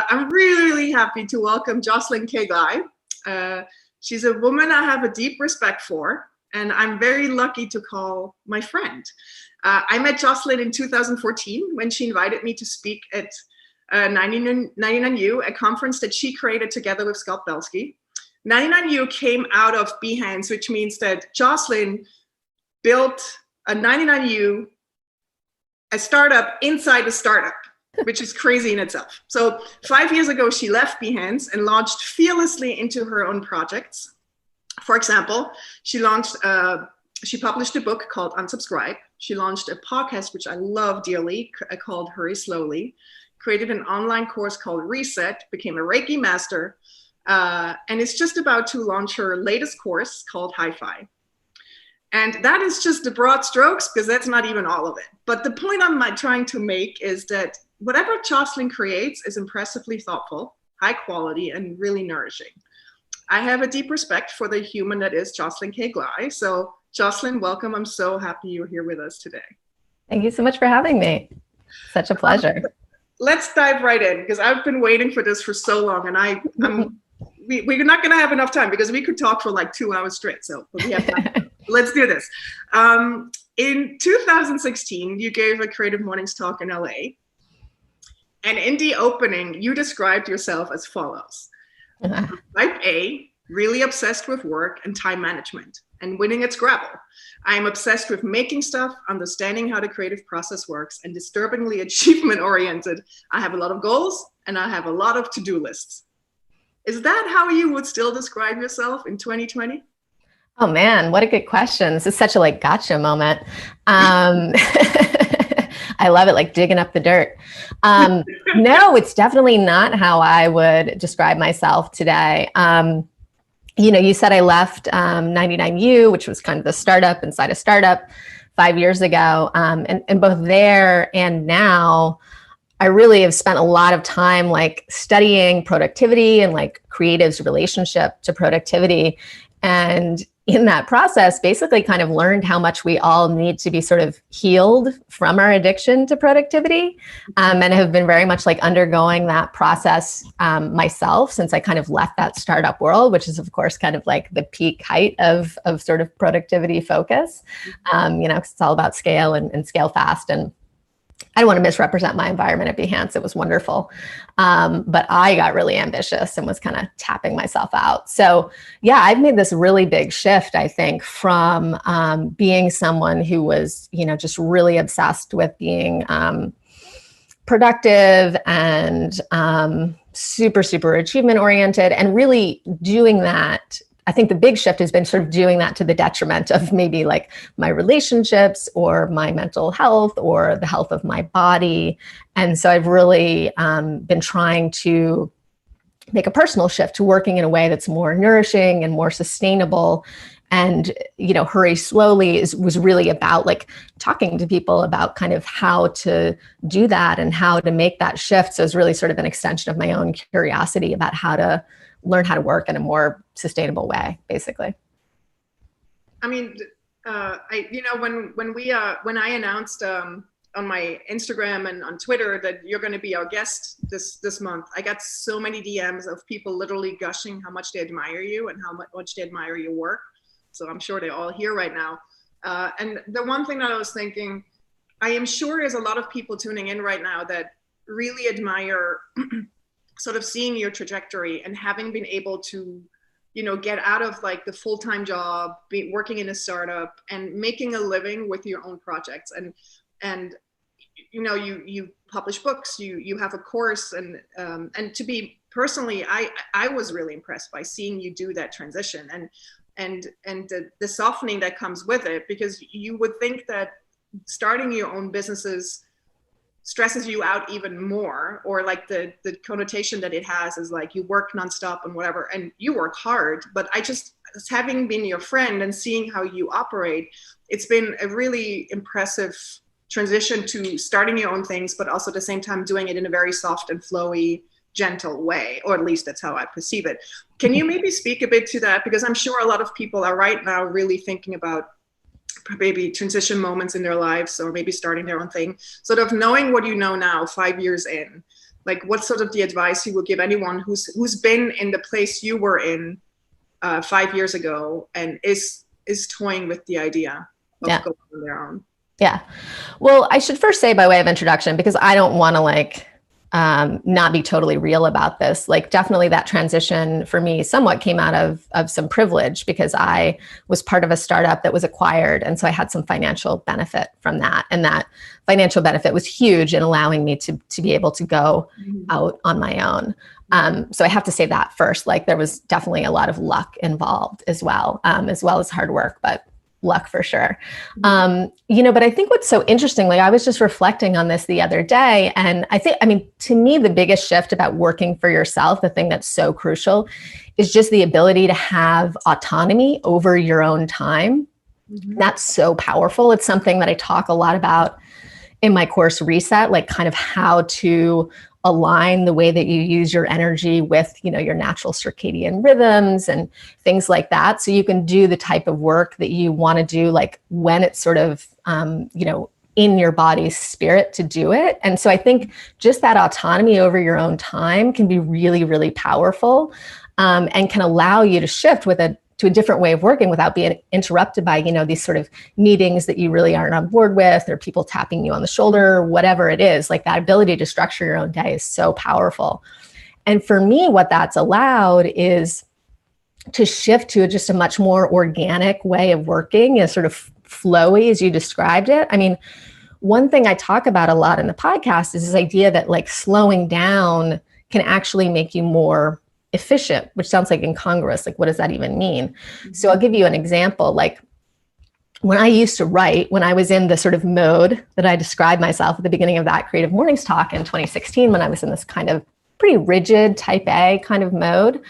I'm really happy to welcome Jocelyn Glei. She's a woman I have a deep respect for, and I'm very lucky to call my friend. I met Jocelyn in 2014 when she invited me to speak at 99U, a conference that she created together with Scott Belsky. 99U came out of Behance, which means that Jocelyn built a 99U, a startup inside a startup, which is crazy in itself. So 5 years ago, she left Behance and launched fearlessly into her own projects. For example, she published a book called Unsubscribe. She launched a podcast, which I love dearly, called Hurry Slowly, created an online course called Reset, became a Reiki master, and is just about to launch her latest course called Hi-Fi. And that is just the broad strokes, because that's not even all of it. But the point I'm trying to make is that whatever Jocelyn creates is impressively thoughtful, high quality, and really nourishing. I have a deep respect for the human that is Jocelyn Glei. So Jocelyn, welcome. I'm so happy you're here with us today. Thank you so much for having me. Such a pleasure. Let's dive right in, because I've been waiting for this for so long, and we're not going to have enough time, because we could talk for like 2 hours straight. So but we have time. Let's do this. In 2016, you gave a Creative Mornings talk in LA. And in the opening, you described yourself as follows. Type A, really obsessed with work and time management and winning at Scrabble. I am obsessed with making stuff, understanding how the creative process works, and disturbingly achievement oriented. I have a lot of goals and I have a lot of to-do lists. Is that how you would still describe yourself in 2020? Oh man, what a good question. This is such a gotcha moment. I love it, like digging up the dirt. No, it's definitely not how I would describe myself today. You said I left 99U, which was kind of the startup inside a startup 5 years ago. And both there and now, I really have spent a lot of time studying productivity and creative's relationship to productivity. And in that process, basically kind of learned how much we all need to be sort of healed from our addiction to productivity, and have been very much undergoing that process myself since I kind of left that startup world, which is of course kind of the peak height of sort of productivity focus. 'Cause it's all about scale and scale fast. And I don't want to misrepresent my environment at Behance. It was wonderful. But I got really ambitious and was kind of tapping myself out. So yeah, I've made this really big shift, I think, from being someone who was, just really obsessed with being productive and super, super achievement oriented, and really doing that. I think the big shift has been sort of doing that to the detriment of maybe my relationships or my mental health or the health of my body. And so I've really been trying to make a personal shift to working in a way that's more nourishing and more sustainable. And, Hurry Slowly was really about talking to people about kind of how to do that and how to make that shift. So it's really sort of an extension of my own curiosity about how to learn how to work in a more sustainable way, basically. I mean, when I announced on my Instagram and on Twitter that you're going to be our guest this month, I got so many DMs of people literally gushing how much they admire you and how much they admire your work. So I'm sure they're all here right now. And the one thing that I was thinking, I am sure there's a lot of people tuning in right now that really admire sort of seeing your trajectory and having been able to, get out of the full-time job, working in a startup and making a living with your own projects. And you publish books, you have a course, and to be personally, I was really impressed by seeing you do that transition and the softening that comes with it, because you would think that starting your own businesses stresses you out even more, or the connotation that it has is you work nonstop and whatever, and you work hard. But having been your friend and seeing how you operate, it's been a really impressive transition to starting your own things, but also at the same time doing it in a very soft and flowy, gentle way, or at least that's how I perceive it. Can you maybe speak a bit to that? Because I'm sure a lot of people are right now really thinking about maybe transition moments in their lives, or maybe starting their own thing, sort of knowing what you know now 5 years in. like what's sort of the advice you would give anyone who's been in the place you were in 5 years ago and is toying with the idea of going on their own? Yeah. Well, I should first say by way of introduction, because I don't want to like not be totally real about this. Like definitely that transition for me somewhat came out of some privilege because I was part of a startup that was acquired. And so I had some financial benefit from that. And that financial benefit was huge in allowing me to be able to go out on my own. So I have to say that first, like there was definitely a lot of luck involved as well as hard work, but luck for sure. But I think what's so interesting, like I was just reflecting on this the other day. And to me, the biggest shift about working for yourself, the thing that's so crucial is just the ability to have autonomy over your own time. That's so powerful. It's something that I talk a lot about in my course Reset, like kind of how to align the way that you use your energy with, your natural circadian rhythms and things like that. So you can do the type of work that you want to do, like when it's sort of, in your body's spirit to do it. And so I think just that autonomy over your own time can be really, really powerful, and can allow you to shift to a different way of working without being interrupted by, these sort of meetings that you really aren't on board with, or people tapping you on the shoulder, whatever it is. Like that ability to structure your own day is so powerful. And for me, what that's allowed is to shift to just a much more organic way of working, as sort of flowy as you described it. I mean, one thing I talk about a lot in the podcast is this idea that like slowing down can actually make you more efficient, which sounds like incongruous. Like, what does that even mean? So I'll give you an example. Like when I used to write, when I was in the sort of mode that I described myself at the beginning of that Creative Mornings talk in 2016, when I was in this kind of pretty rigid type A kind of mode,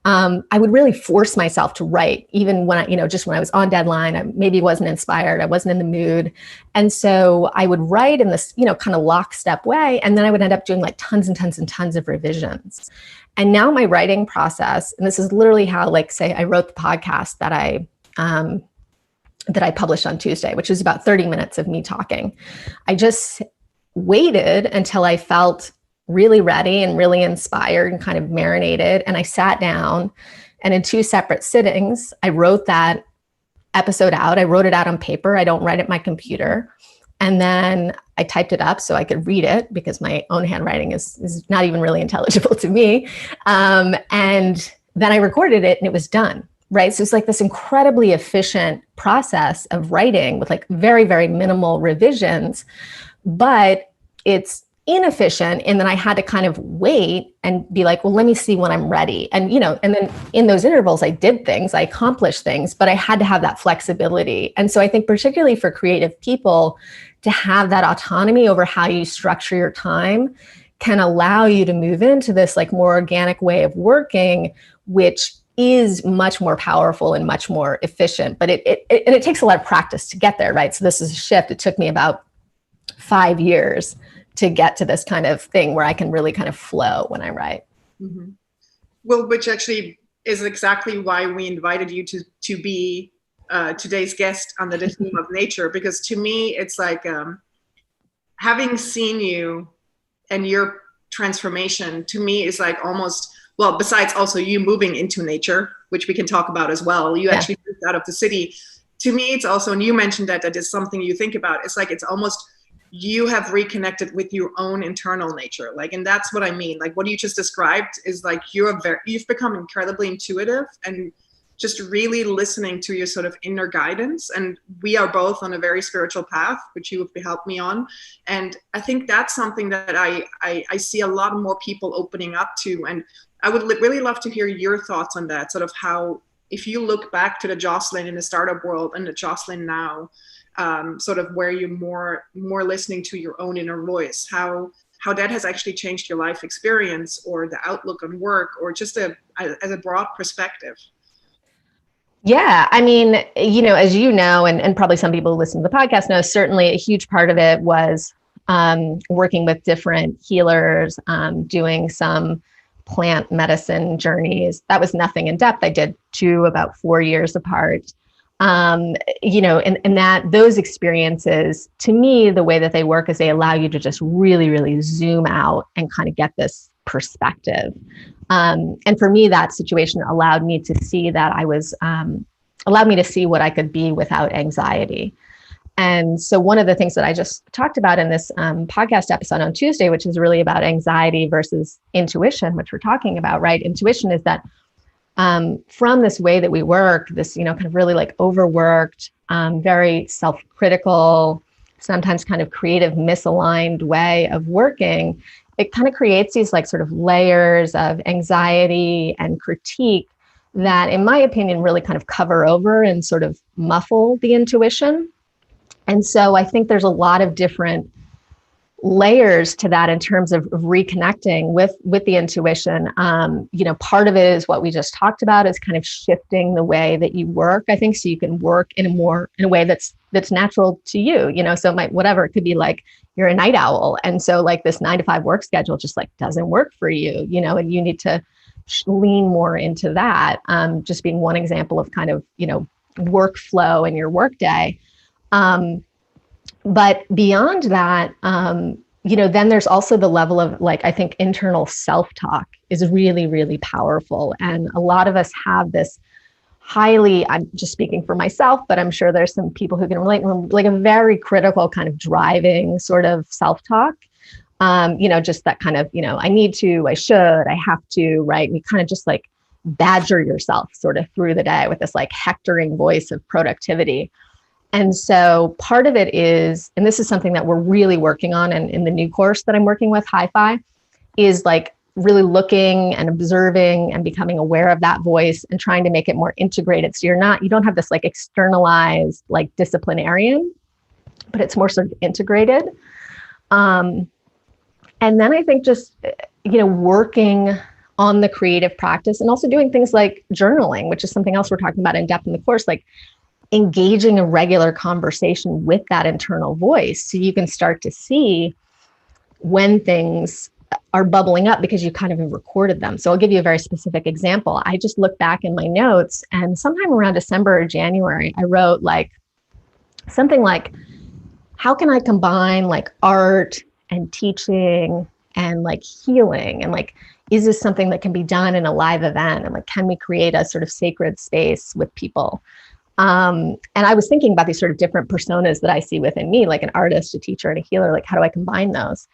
I would really force myself to write, even when just when I was on deadline, I maybe wasn't inspired, I wasn't in the mood. And so I would write in this, kind of lockstep way. And then I would end up doing like tons and tons and tons of revisions. And now my writing process, and this is literally how, like, say I wrote the podcast that I published on Tuesday, which was about 30 minutes of me talking. I just waited until I felt really ready and really inspired and kind of marinated. And I sat down, and in 2 separate sittings, I wrote that episode out. I wrote it out on paper. I don't write at my computer. And then I typed it up so I could read it, because my own handwriting is not even really intelligible to me. And then I recorded it and it was done, right? So it's like this incredibly efficient process of writing with like very, very minimal revisions, but it's inefficient. And then I had to kind of wait and be like, well, let me see when I'm ready. And, and then in those intervals, I did things, I accomplished things, but I had to have that flexibility. And so I think particularly for creative people, to have that autonomy over how you structure your time can allow you to move into this like more organic way of working, which is much more powerful and much more efficient. But it takes a lot of practice to get there, right? So this is a shift. It took me about 5 years to get to this kind of thing where I can really kind of flow when I write. Mm-hmm. Well, which actually is exactly why we invited you to be today's guest on the theme of nature, because to me, it's like having seen you and your transformation, to me is like almost, well, besides also you moving into nature, which we can talk about as well. You actually moved out of the city. To me, it's also, and you mentioned that is something you think about. It's like, it's almost, you have reconnected with your own internal nature. Like, and that's what I mean. Like what you just described is like, you've become incredibly intuitive and just really listening to your sort of inner guidance. And we are both on a very spiritual path, which you have helped me on. And I think that's something that I see a lot more people opening up to. And I would really love to hear your thoughts on that, sort of how, if you look back to the Jocelyn in the startup world and the Jocelyn now, sort of where you're more listening to your own inner voice, how that has actually changed your life experience or the outlook on work, or just as a broad perspective. Yeah. I mean, as you know, and probably some people who listen to the podcast know, certainly a huge part of it was working with different healers, doing some plant medicine journeys. That was nothing in depth. I did 2 about 4 years apart. And that those experiences, to me, the way that they work is they allow you to just really, really zoom out and kind of get this perspective. And for me, that situation allowed me to see that allowed me to see what I could be without anxiety. And so one of the things that I just talked about in this podcast episode on Tuesday, which is really about anxiety versus intuition, which we're talking about, right? Intuition is that from this way that we work, this, kind of really like overworked, very self-critical, sometimes kind of creative, misaligned way of working, it kind of creates these like sort of layers of anxiety and critique that, in my opinion, really kind of cover over and sort of muffle the intuition. And so I think there's a lot of different layers to that in terms of reconnecting with the intuition. Part of it is what we just talked about, is kind of shifting the way that you work, I think, so you can work in a way that's natural to you, so it might, whatever, it could be like you're a night owl. And so like this 9 to 5 work schedule just like doesn't work for you, and you need to lean more into that. Just being one example of kind of, workflow in your workday. But beyond that, then there's also the level of like, I think internal self-talk is really, really powerful. And a lot of us have this I'm just speaking for myself, but I'm sure there's some people who can relate, like a very critical kind of driving sort of self-talk. Just that kind of, I need to, I should, I have to, right? And you kind of just like badger yourself sort of through the day with this like hectoring voice of productivity. And so part of it is, and this is something that we're really working on in the new course that I'm working with, Hi-Fi, is like really looking and observing and becoming aware of that voice and trying to make it more integrated. So you don't have this like externalized like disciplinarian, but it's more sort of integrated. And then I think just, working on the creative practice and also doing things like journaling, which is something else we're talking about in depth in the course, like engaging a regular conversation with that internal voice, so you can start to see when things are bubbling up because you kind of have recorded them. So I'll give you a very specific example. I just look back in my notes, and sometime around December or January, I wrote like something like, how can I combine like art and teaching and like healing, and like, is this something that can be done in a live event? And like, can we create a sort of sacred space with people? And I was thinking about these sort of different personas that I see within me, like an artist, a teacher, and a healer. Like, how do I combine those?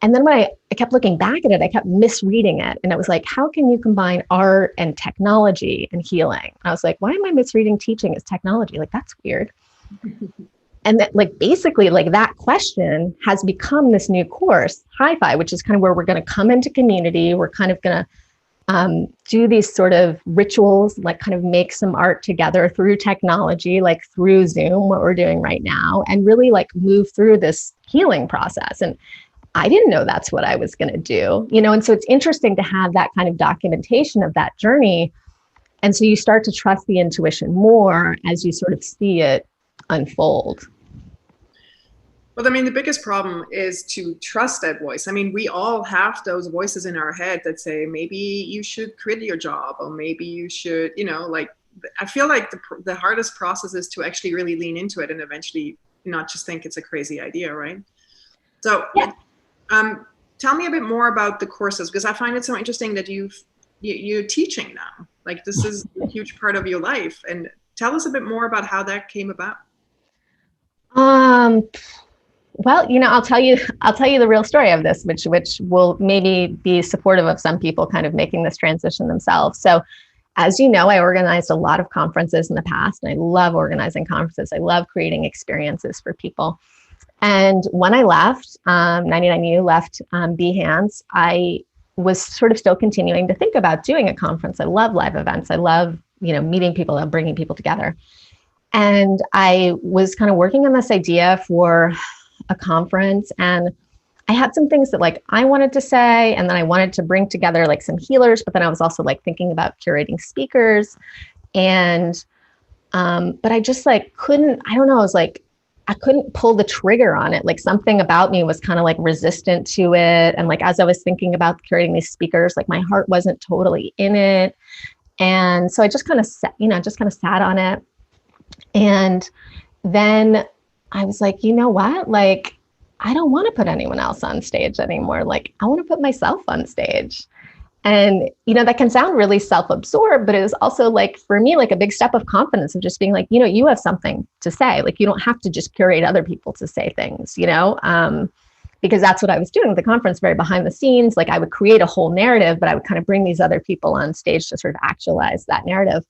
And then when I kept looking back at it, I kept misreading it. And it was like, how can you combine art and technology and healing? And I was like, why am I misreading teaching as technology? Like, that's weird. And that, like, basically, like, that question has become this new course, Hi-Fi, which is kind of where we're going to come into community. We're kind of going to do these sort of rituals, like kind of make some art together through technology, like through Zoom, what we're doing right now, and really like move through this healing process. And I didn't know that's what I was going to do, and so it's interesting to have that kind of documentation of that journey. And so you start to trust the intuition more as you sort of see it unfold. Well, I mean, the biggest problem is to trust that voice. I mean, we all have those voices in our head that say, maybe you should quit your job, or maybe you should, like, I feel like the hardest process is to actually really lean into it and eventually not just think it's a crazy idea, right? So yeah. Tell me a bit more about the courses, because I find it so interesting that you're teaching now. Like, this is a huge part of your life. And tell us a bit more about how that came about. Well, I'll tell you the real story of this, which will maybe be supportive of some people kind of making this transition themselves. So, as you know, I organized a lot of conferences in the past, and I love organizing conferences. I love creating experiences for people. And when I left, 99U left Behance, I was sort of still continuing to think about doing a conference. I love live events. I love, meeting people and bringing people together. And I was kind of working on this idea for a conference, and I had some things that like I wanted to say, and then I wanted to bring together like some healers, but then I was also like thinking about curating speakers, and but I just like couldn't, I don't know, I was like, I couldn't pull the trigger on it. Like, something about me was kind of like resistant to it. And like, as I was thinking about curating these speakers, like my heart wasn't totally in it. And so I just kind of sat on it. And then I was like, you know what? Like, I don't want to put anyone else on stage anymore. Like, I want to put myself on stage. And, that can sound really self-absorbed, but it was also like, for me, like a big step of confidence of just being like, you have something to say. Like, you don't have to just curate other people to say things, because that's what I was doing at the conference, very behind the scenes. Like, I would create a whole narrative, but I would kind of bring these other people on stage to sort of actualize that narrative.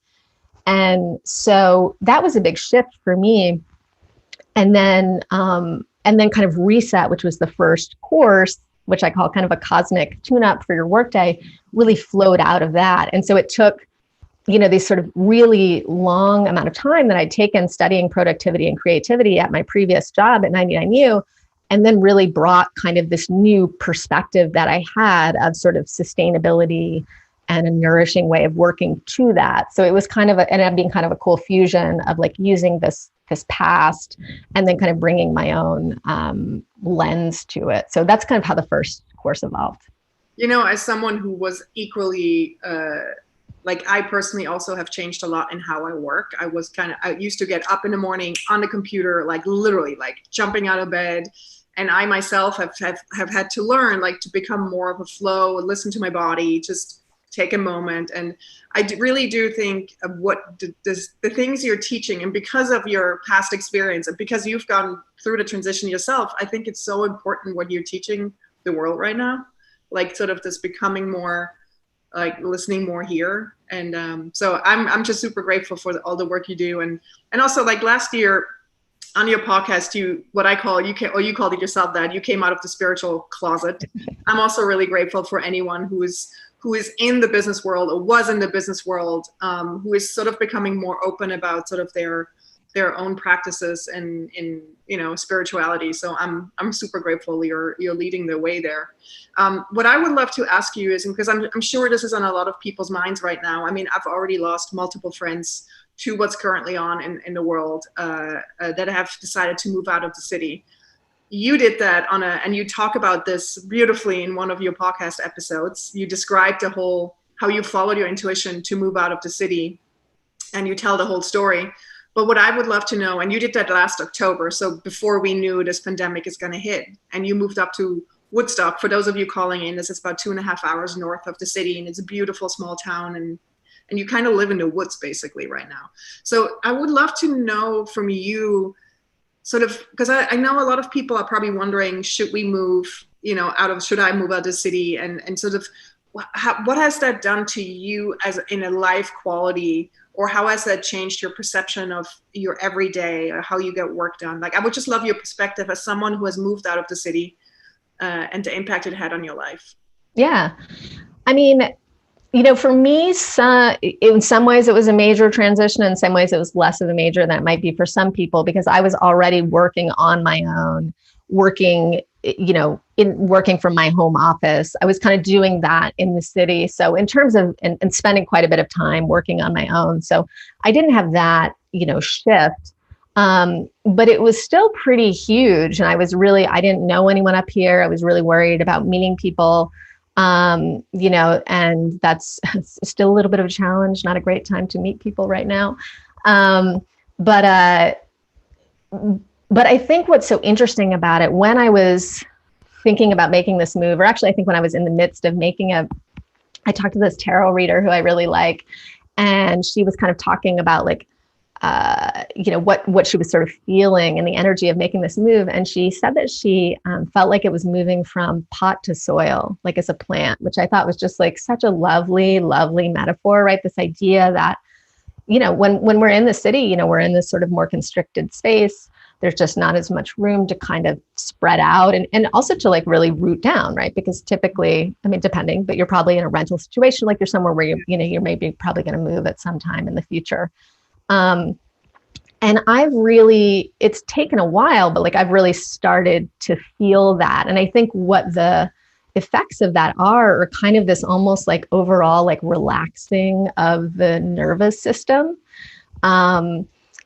And so that was a big shift for me. And then kind of Reset, which was the first course, which I call kind of a cosmic tune-up for your workday, really flowed out of that. And so it took, these sort of really long amount of time that I'd taken studying productivity and creativity at my previous job at 99U, and then really brought kind of this new perspective that I had of sort of sustainability and a nourishing way of working to that. So it was kind of ended up being kind of a cool fusion of like using this past and then kind of bringing my own lens to it. So that's kind of how the first course evolved. As someone who was equally, I personally also have changed a lot in how I work. I used to get up in the morning on the computer, like literally like jumping out of bed. And I myself have had to learn like to become more of a flow, listen to my body, just take a moment. And I really do think of what the things you're teaching, and because of your past experience and because you've gone through the transition yourself, I think it's so important what you're teaching the world right now, like sort of this becoming more like listening more here. And so I'm just super grateful for all the work you do. And also like last year on your podcast, you called it yourself that you came out of the spiritual closet. I'm also really grateful for anyone who is in the business world or was in the business world, who is sort of becoming more open about sort of their own practices and in spirituality. So I'm super grateful you're leading the way there. What I would love to ask you is, because I'm sure this is on a lot of people's minds right now. I mean, I've already lost multiple friends to what's currently on in the world that have decided to move out of the city. You did that and you talk about this beautifully in one of your podcast episodes. You described how you followed your intuition to move out of the city, and you tell the whole story. But what I would love to know, and you did that last October, so before we knew this pandemic is going to hit, and you moved up to Woodstock. For those of you calling in, this is about 2.5 hours north of the city, and it's a beautiful small town, and you kind of live in the woods basically right now. So I would love to know from you, sort of, because I know a lot of people are probably wondering, should I move out of the city, and sort of what has that done to you as in a life quality, or how has that changed your perception of your everyday, or how you get work done? Like, I would just love your perspective as someone who has moved out of the city and the impact it had on your life. Yeah. I mean, for me, in some ways it was a major transition. In some ways it was less of a major than it might be for some people, because I was already working on my own, working from my home office. I was kind of doing that in the city. So in terms of, and spending quite a bit of time working on my own. So I didn't have that, shift. But it was still pretty huge. And I didn't know anyone up here. I was really worried about meeting people. And that's still a little bit of a challenge, not a great time to meet people right now. But I think what's so interesting about it, when I was thinking about making this move, or actually I think when I was in the midst of I talked to this tarot reader who I really like, and she was kind of talking about like, what she was sort of feeling and the energy of making this move. And she said that she felt like it was moving from pot to soil, like as a plant, which I thought was just like such a lovely, lovely metaphor, right? This idea that, when we're in the city, we're in this sort of more constricted space. There's just not as much room to kind of spread out and also to like really root down, right? Because typically, I mean, depending, but you're probably in a rental situation, like you're somewhere where you're maybe probably going to move at some time in the future. And it's taken a while, but like I've really started to feel that. And I think what the effects of that are kind of this almost like overall like relaxing of the nervous system.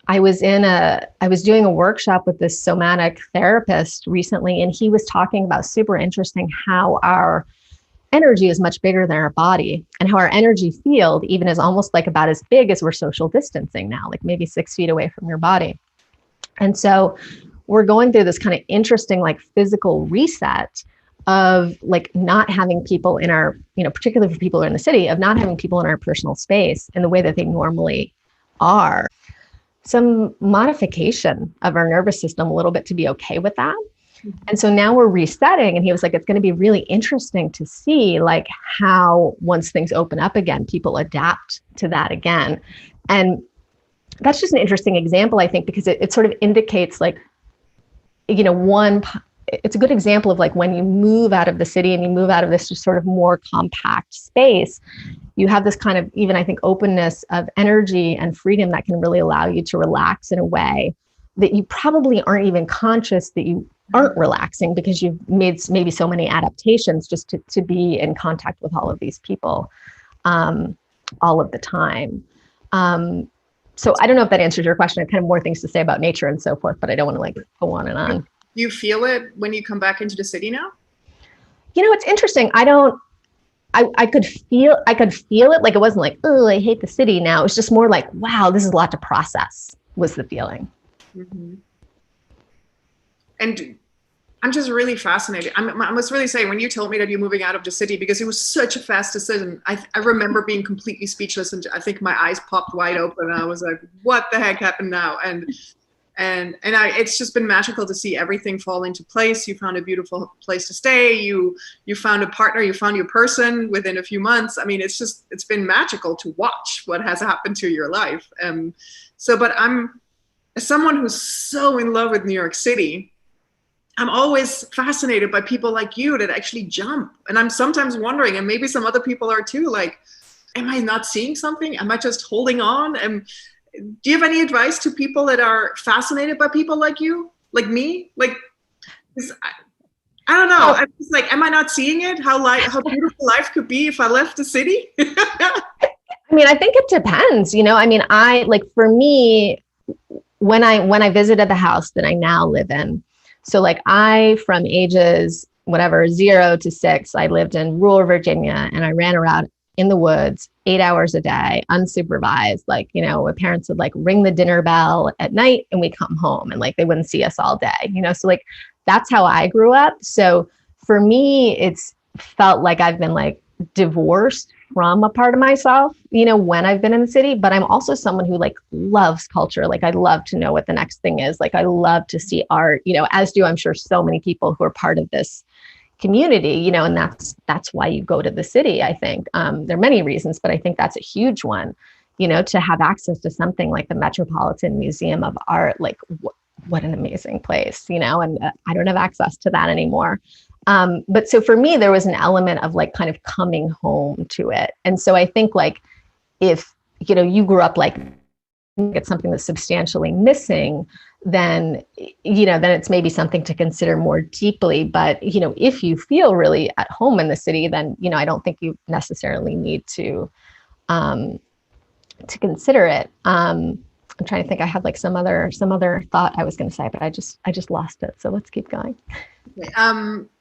I was doing a workshop with this somatic therapist recently, and he was talking about super interesting how energy is much bigger than our body, and how our energy field even is almost like about as big as we're social distancing now, like maybe 6 feet away from your body. And so we're going through this kind of interesting, like physical reset of like not having people in our, particularly for people who are in the city, of not having people in our personal space in the way that they normally are. Some modification of our nervous system a little bit to be okay with that. And so now we're resetting, and he was like, it's going to be really interesting to see like how once things open up again, people adapt to that again. And that's just an interesting example, I think, because it sort of indicates like, it's a good example of like when you move out of the city and you move out of this just sort of more compact space, you have this kind of even, I think, openness of energy and freedom that can really allow you to relax in a way that you probably aren't even conscious that you aren't relaxing, because you've made maybe so many adaptations just to be in contact with all of these people all of the time. So I don't know if that answers your question. I have kind of more things to say about nature and so forth, but I don't want to like go on and on. Do you feel it when you come back into the city now? It's interesting. I could feel it. Like, it wasn't like, oh, I hate the city now. It was just more like, wow, this is a lot to process, was the feeling. Mm-hmm. And I'm just really fascinated. I must really say, when you told me that you're moving out of the city, because it was such a fast decision, I remember being completely speechless, and I think my eyes popped wide open. And I was like, what the heck happened now? And it's just been magical to see everything fall into place. You found a beautiful place to stay. You found a partner. You found your person within a few months. I mean, it's been magical to watch what has happened to your life. But I'm, as someone who's so in love with New York City, I'm always fascinated by people like you that actually jump. And I'm sometimes wondering, and maybe some other people are too, like, am I not seeing something? Am I just holding on? And do you have any advice to people that are fascinated by people like you, like me? Like, I don't know. I'm just like, am I not seeing it? How beautiful life could be if I left the city? I mean, I think it depends. I mean, for me, when I visited the house that I now live in, so like from ages, 0 to 6, I lived in rural Virginia, and I ran around in the woods 8 hours a day, unsupervised. Like, my parents would like ring the dinner bell at night and we'd come home, and like they wouldn't see us all day, so like that's how I grew up. So for me, it's felt like I've been like divorced from a part of myself, when I've been in the city. But I'm also someone who like loves culture. Like, I love to know what the next thing is. Like, I love to see art, as do I'm sure so many people who are part of this community, and that's why you go to the city. I think there are many reasons, but I think that's a huge one, to have access to something like the Metropolitan Museum of Art. Like, what an amazing place, and I don't have access to that anymore. But so for me, there was an element of like kind of coming home to it. And so I think like if, you grew up like it's something that's substantially missing, then it's maybe something to consider more deeply. But, if you feel really at home in the city, then, I don't think you necessarily need to consider it. I'm trying to think. I had like some other thought I was going to say, but I just lost it. So let's keep going. Okay.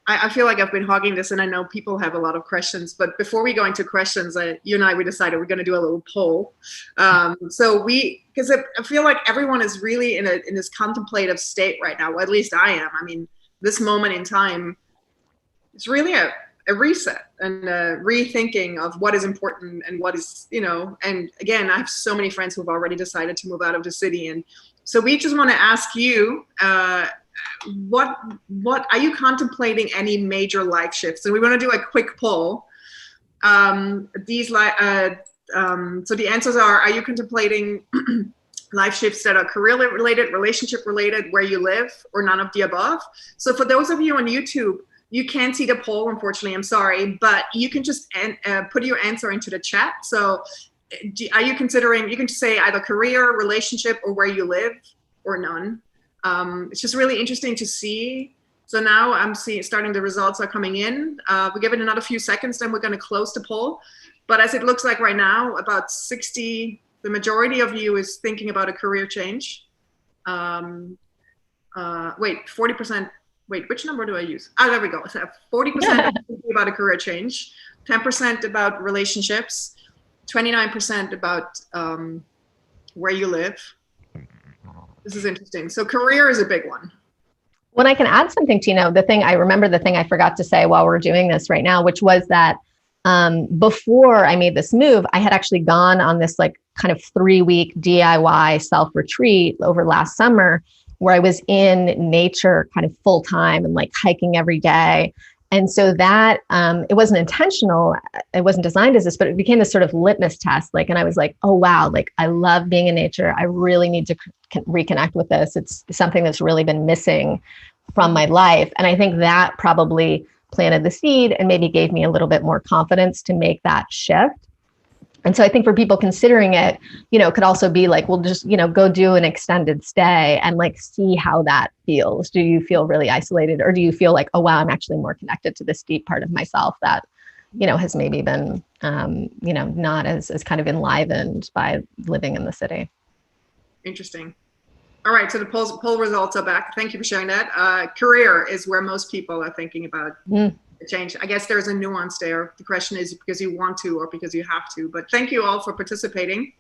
I feel like I've been hogging this, and I know people have a lot of questions. But before we go into questions, you and I, we decided we're going to do a little poll. Because I feel like everyone is really in this contemplative state right now. Well, at least I am. I mean, this moment in time, it's really a reset and a rethinking of what is important and what is, and again, I have so many friends who've already decided to move out of the city. And so we just want to ask you, what are you contemplating any major life shifts? And we want to do a quick poll. So the answers are you contemplating life shifts that are career related, relationship related, where you live, or none of the above? So for those of you on YouTube, you can't see the poll, unfortunately, I'm sorry, but you can just put your answer into the chat. So are you considering, you can say either career, relationship, or where you live, or none. It's just really interesting to see. So now I'm starting the results are coming in. We'll give it another few seconds, then we're going to close the poll. But as it looks like right now, about 60, the majority of you is thinking about a career change. 40%, wait, which number do I use? Oh, there we go. So 40% about a career change, 10% about relationships, 29% about where you live. This is interesting. So career is a big one. When I can add something, Tino, the thing I forgot to say while we're doing this right now, which was that before I made this move, I had actually gone on this like kind of 3-week DIY self-retreat over last summer where I was in nature kind of full time and like hiking every day. And so that it wasn't intentional, it wasn't designed as this, but it became this sort of litmus test. Like, and I was like, oh, wow, like I love being in nature. I really need to reconnect with this. It's something that's really been missing from my life. And I think that probably planted the seed and maybe gave me a little bit more confidence to make that shift. And so I think for people considering it, it could also be like, well, just, go do an extended stay and like see how that feels. Do you feel really isolated, or do you feel like, oh, wow, I'm actually more connected to this deep part of myself that, has maybe been, not as kind of enlivened by living in the city. Interesting. All right. So the poll results are back. Thank you for sharing that. Career is where most people are thinking about change. I guess there's a nuance there. The question is because you want to or because you have to, but thank you all for participating.